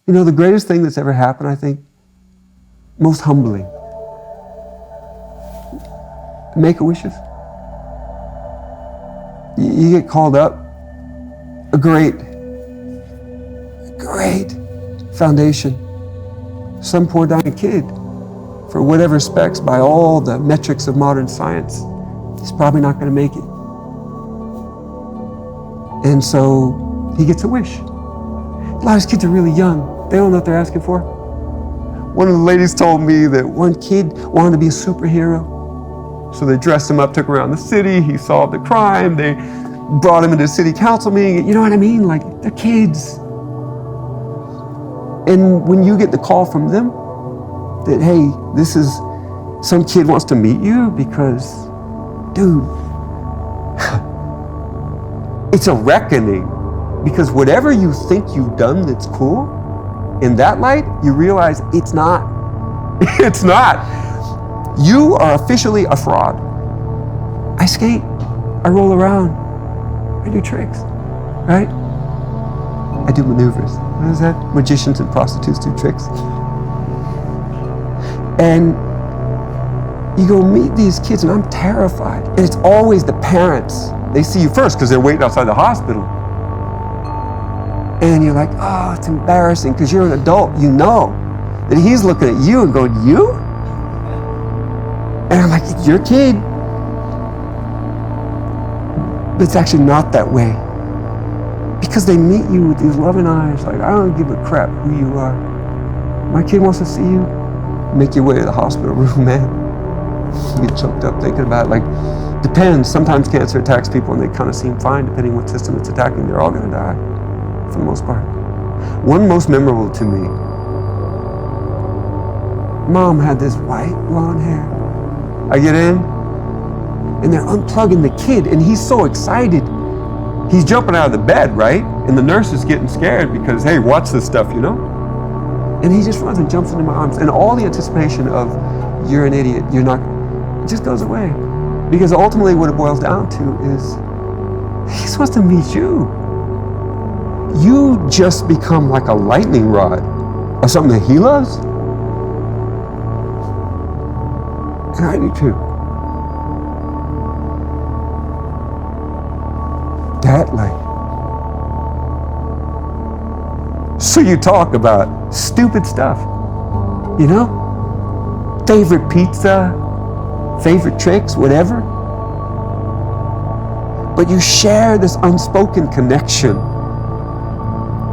You know, the greatest thing that's ever happened, I think, most humbling, Make-A-Wishes. You get called up, a great foundation. Some poor dying kid, for whatever specs, by all the metrics of modern science, he's probably not going to make it. And so he gets a wish. A lot of these kids are really young. They don't know what they're asking for. One of the ladies told me that one kid wanted to be a superhero. So they dressed him up, took him around the city, he solved the crime, they brought him into a city council meeting. You know what I mean? Like, they're kids. And when you get the call from them that, hey, this is, some kid wants to meet you because, dude, it's a reckoning. Because whatever you think you've done that's cool, in that light, you realize it's not. It's not. You are officially a fraud. I skate, I roll around, I do tricks, right? I do maneuvers. What is that? Magicians and prostitutes do tricks. And you go meet these kids and I'm terrified. And it's always the parents. They see you first because they're waiting outside the hospital. And you're like, oh, it's embarrassing because you're an adult. You know that he's looking at you and going, you? And I'm like, it's your kid. But it's actually not that way. Because they meet you with these loving eyes, like, I don't give a crap who you are. My kid wants to see you. Make your way to the hospital room, man. You get choked up thinking about it. Like, depends. Sometimes cancer attacks people and they kind of seem fine, depending what system it's attacking. They're all going to die, for the most part. One most memorable to me, Mom had this white blonde hair. I get in, and they're unplugging the kid, and he's so excited. He's jumping out of the bed, right? And the nurse is getting scared because, hey, watch this stuff, you know? And he just runs and jumps into my arms. And all the anticipation of, you're an idiot, you're not, it just goes away. Because ultimately what it boils down to is, he's supposed to meet you. You just become like a lightning rod of something that he loves. And I do too. That light. So you talk about stupid stuff, you know? Favorite pizza, favorite tricks, whatever. But you share this unspoken connection.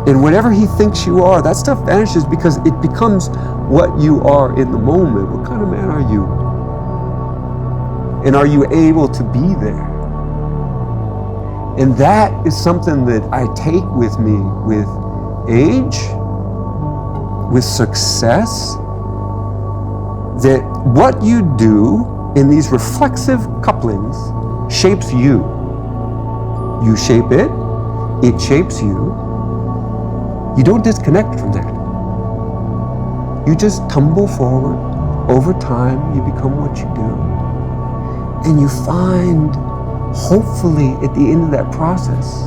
And whatever he thinks you are, that stuff vanishes because it becomes what you are in the moment. What kind of man are you? And are you able to be there? And that is something that I take with me with age, with success, that what you do in these reflexive couplings shapes you. You shape it, it shapes you. You don't disconnect from that. You just tumble forward. Over time, you become what you do. And you find, hopefully, at the end of that process,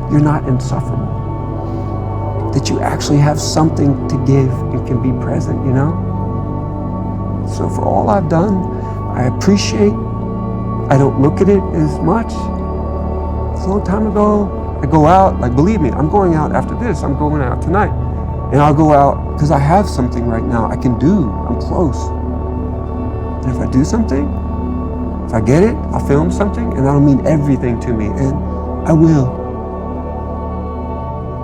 you're not insufferable. That you actually have something to give and can be present, you know? So for all I've done, I appreciate. I don't look at it as much. It's a long time ago. I go out, like, believe me, I'm going out after this. I'm going out tonight. And I'll go out because I have something right now I can do. I'm close. And if I do something, if I get it, I'll film something, and that'll mean everything to me, and I will.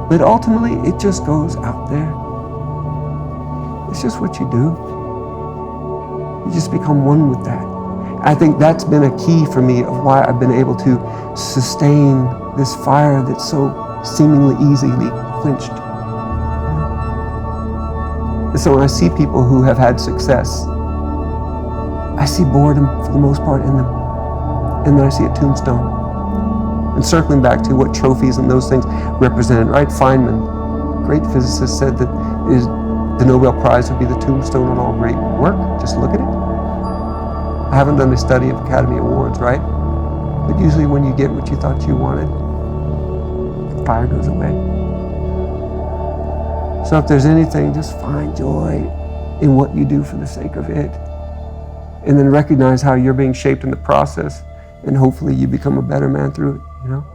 But ultimately, it just goes out there. It's just what you do. You just become one with that. I think that's been a key for me of why I've been able to sustain this fire that's so seemingly easily quenched. And so when I see people who have had success, I see boredom for the most part in them. And then I see a tombstone. And circling back to what trophies and those things represented, right? Feynman, great physicist, said that the Nobel Prize would be the tombstone on all great work. Just look at it. I haven't done a study of Academy Awards, right? But usually when you get what you thought you wanted, the fire goes away. So if there's anything, just find joy in what you do for the sake of it. And then recognize how you're being shaped in the process, and hopefully you become a better man through it, you know?